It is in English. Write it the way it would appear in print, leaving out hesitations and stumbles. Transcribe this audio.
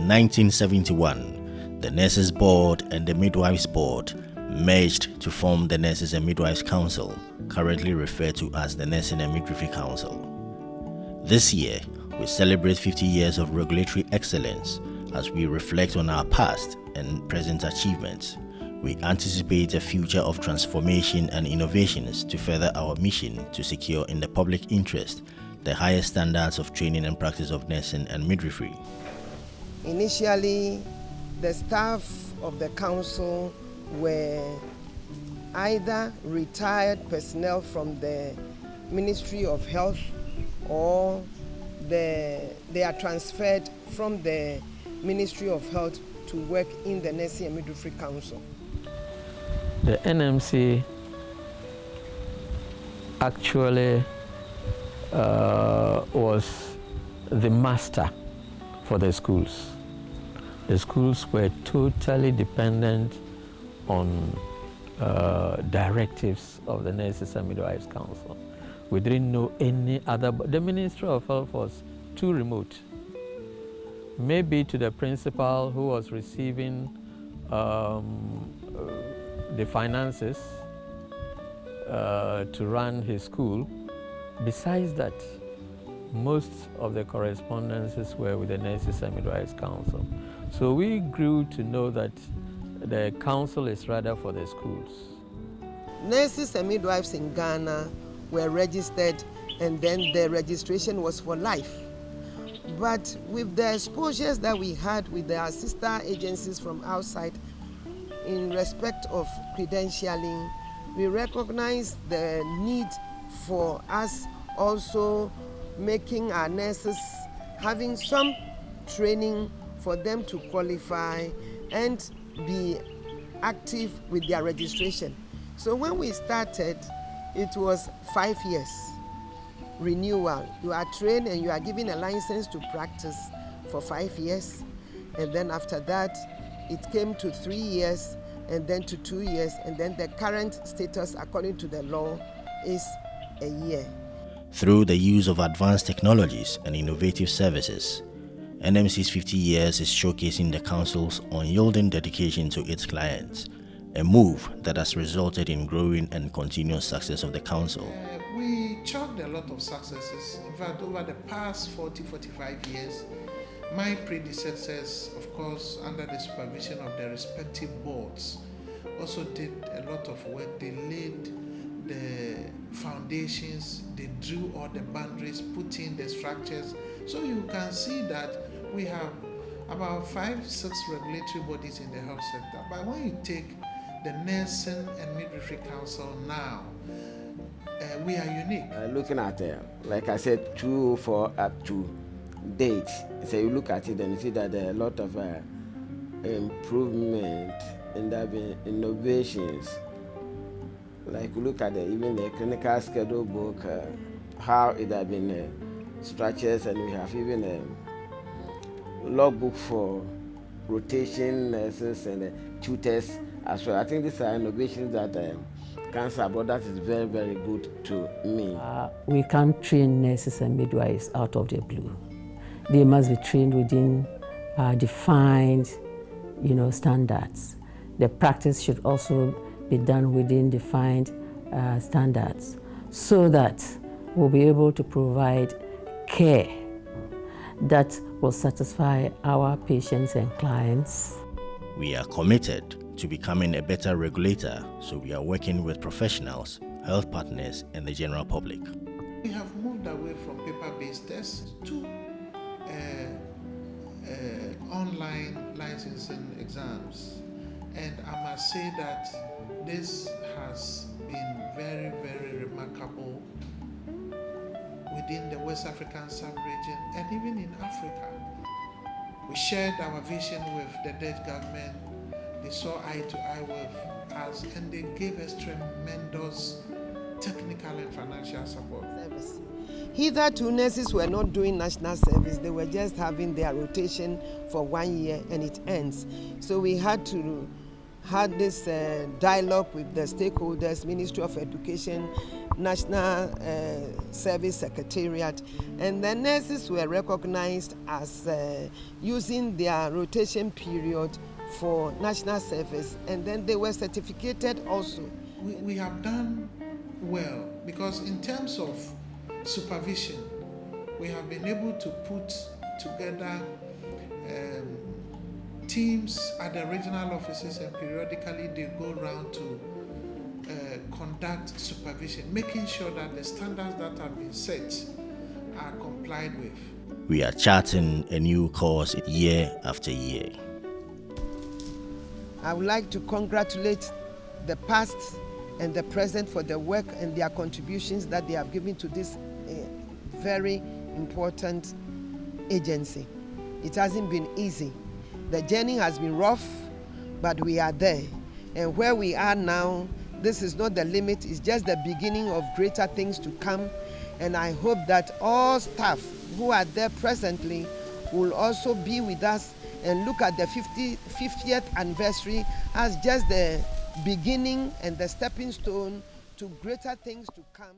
In 1971, the Nurses Board and the Midwives Board merged to form the Nurses and Midwives Council, currently referred to as the Nursing and Midwifery Council. This year, we celebrate 50 years of regulatory excellence as we reflect on our past and present achievements. We anticipate a future of transformation and innovations to further our mission to secure in the public interest the highest standards of training and practice of nursing and midwifery. Initially, the staff of the council were either retired personnel from the Ministry of Health or they are transferred from the Ministry of Health to work in the Nursing and Midwifery Council. The NMC actually was the master for the schools. The schools were totally dependent on directives of the Nurses and Midwives Council. We didn't know any other, but the Ministry of Health was too remote. Maybe to the principal who was receiving the finances to run his school. Besides that, most of the correspondences were with the Nurses and Midwives Council. So we grew to know that the council is rather for the schools. Nurses and midwives in Ghana were registered, and then the registration was for life. But with the exposures that we had with our sister agencies from outside, in respect of credentialing, we recognize the need for us also making our nurses having some training for them to qualify and be active with their registration. So when we started, it was 5 years renewal. You are trained and you are given a license to practice for 5 years, and then after that it came to 3 years, and then to 2 years, and then the current status according to the law is a year. Through the use of advanced technologies and innovative services, NMC's 50 years is showcasing the Council's unyielding dedication to its clients, a move that has resulted in growing and continuous success of the Council. We chalked a lot of successes. In fact, over the past 40-45 years, my predecessors, of course, under the supervision of the respective boards, also did a lot of work. They laid the foundations, they drew all the boundaries, put in the structures. So you can see that we have about 5-6 regulatory bodies in the health sector. But when you take the Nursing and Midwifery Council now, we are unique. Looking at, like I said, 2004 up to date, so you look at it and you see that there are a lot of improvement and there have been innovations. Like you look at even the clinical schedule book, how it has been structured, and we have even a logbook for rotation nurses and tutors as well. I think these are innovations that Cancer Abroad, that is very, very good to me. We can't train nurses and midwives out of the blue. They must be trained within defined, standards. The practice should also be done within defined standards, so that we'll be able to provide care that will satisfy our patients and clients. We are committed to becoming a better regulator, so we are working with professionals, health partners, and the general public. We have moved away from paper-based tests to online licensing exams, and I must say that this has been very, very remarkable within the West African sub-region and even in Africa. We shared our vision with the Dutch government. They saw eye to eye with us, and they gave us tremendous technical and financial support. Hitherto, nurses were not doing national service. They were just having their rotation for 1 year and it ends. So we had to had this dialogue with the stakeholders, Ministry of Education, National Service Secretariat, and the nurses were recognized as using their rotation period for national service, and then they were certificated also. We have done well because in terms of supervision, we have been able to put together teams at the regional offices, and periodically they go around to conduct supervision, making sure that the standards that have been set are complied with. We are charting a new course year after year. I would like to congratulate the past and the present for the work and their contributions that they have given to this very important agency. It hasn't been easy. The journey has been rough, but we are there. And where we are now, this is not the limit, it's just the beginning of greater things to come. And I hope that all staff who are there presently will also be with us and look at the 50th anniversary as just the beginning and the stepping stone to greater things to come.